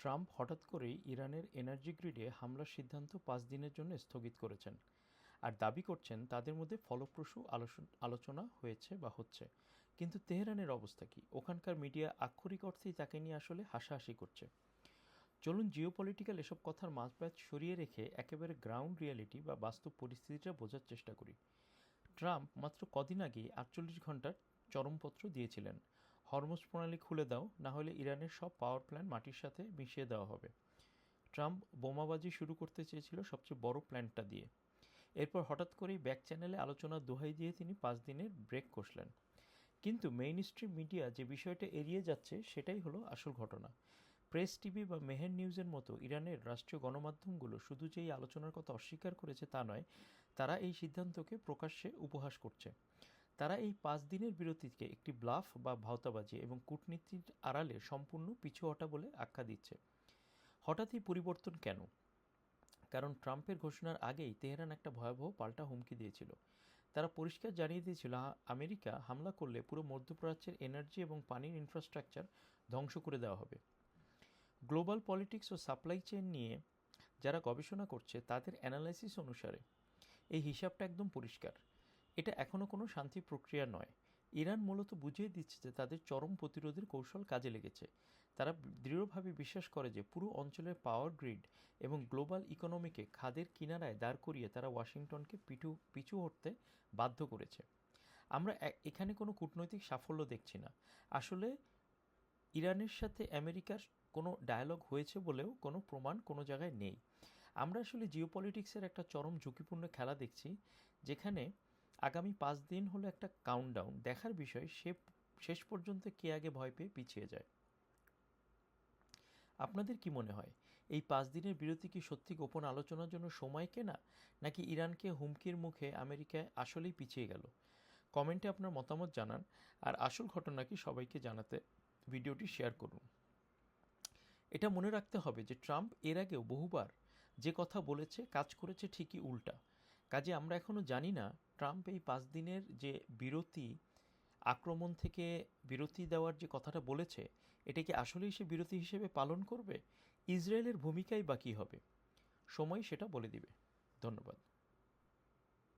Trump হঠাৎ করেই ইরানের এনার্জি গ্রিডে হামলার সিদ্ধান্ত 5 দিনের জন্য স্থগিত করেছেন আর দাবি করছেন তাদের মধ্যে ফলপ্রসূ আলোচনা হয়েছে বা হচ্ছে। কিন্তু তেহরানের অবস্থা কি? ওখানকার মিডিয়া আক্ষরিক অর্থেই তাকে নিয়ে আসলে হাসাহাসি করছে। চলুন জিওপলিটিক্যাল এসব কথার মাঝপথ সরিয়ে রেখে একেবারে গ্রাউন্ড রিয়েলিটি বা বাস্তব পরিস্থিতিটা বোঝার চেষ্টা করি। ট্রাম্প মাত্র কদিন আগেই 48 ঘণ্টার চরমপত্র দিয়েছিলেন, হরমুজ প্রণালী খুলে দাও, না হলে ইরানের সব পাওয়ার প্ল্যান্ট মাটির সাথে মিশিয়ে দেওয়া হবে। ট্রাম্প বোমাবাজি শুরু করতে চেয়েছিল সবচেয়ে বড় প্ল্যান্টটা দিয়ে। এরপর হঠাৎ করেই ব্যাক চ্যানেলে আলোচনার দোহাই দিয়ে তিনি 5 দিনের ব্রেক কষলেন। কিন্তু মেইন স্ট্রিম মিডিয়া যে বিষয়টা এড়িয়ে যাচ্ছে সেটাই হলো আসল ঘটনা। প্রেস টিভি বা মেহের নিউজের মতো ইরানের রাষ্ট্রীয় গণমাধ্যমগুলো শুধু যে এই আলোচনার কথা অস্বীকার করেছে তা নয়, তারা এই সিদ্ধান্তকে প্রকাশ্যে উপহাস করছে। তারা এই 5 দিনের বিরতিকে একটি ব্লাফ বা ভাওতাবাজি এবং কূটনীতির আড়ালে সম্পূর্ণ পিছু হটা বলে আখ্যা দিচ্ছে। হঠাৎই পরিবর্তন কেন? কারণ ট্রাম্পের ঘোষণার আগেই তেহরান একটা ভয়াবহ পাল্টা হুমকি দিয়েছিল। তারা পরিষ্কার জানিয়ে দিয়েছিল আমেরিকা হামলা করলে পুরো মধ্যপ্রাচ্যের এনার্জি এবং পানির ইনফ্রাস্ট্রাকচার ধ্বংস করে দেওয়া হবে। গ্লোবাল পলিটিক্স ও সাপ্লাই চেইন নিয়ে যারা গবেষণা করছে তাদের অ্যানালাইসিস অনুসারে এই হিসাবটা একদম পরিষ্কার। এটা এখনও কোনো শান্তি প্রক্রিয়া নয়। ইরান মূলত বুঝিয়ে দিচ্ছে যে তাদের চরম প্রতিরোধের কৌশল কাজে লেগেছে। তারা দৃঢ়ভাবে বিশ্বাস করে যে পুরো অঞ্চলের পাওয়ার গ্রিড এবং গ্লোবাল ইকোনমিকে খাদের কিনারায় দাঁড় করিয়ে তারা ওয়াশিংটনকে পিছু হটতে বাধ্য করেছে। আমরা এখানে কোনো কূটনৈতিক সাফল্য দেখছি না। আসলে ইরানের সাথে আমেরিকার কোনো ডায়ালগ হয়েছে বলেও কোনো প্রমাণ কোনো জায়গায় নেই। আমরা আসলে জিওপলিটিক্সের একটা চরম ঝুঁকিপূর্ণ খেলা দেখছি, যেখানে আগামী 5 দিন হলো একটা কাউন্টডাউন। দেখার বিষয় শেষ পর্যন্ত কে আগে ভয় পেয়ে পিছিয়ে যায়। আপনাদের কি মনে হয়, এই 5 দিনের বিরতি কি সত্যি গোপন আলোচনার জন্য সময় কেনা, নাকি ইরানকে হুমকির মুখে আমেরিকায় আসলেই পিছিয়ে গেল? কমেন্টে আপনার মতামত জানান। আর আসল ঘটনা কি সবাইকে জানাতে ভিডিওটি শেয়ার করুন। এটা মনে রাখতে হবে যে ট্রাম্প এর আগেও বহুবার যে কথা বলেছে কাজ করেছে ঠিকই উল্টা। কাজে আমরা এখনও জানি না ট্রাম্প এই 5 দিনের যে বিরতি, আক্রমণ থেকে বিরতি দেওয়ার যে কথাটা বলেছে, এটা কি আসলেই সে বিরতি হিসেবে পালন করবে? ইসরায়েলের ভূমিকাই বা কী হবে? সময় সেটা বলে দিবে। ধন্যবাদ।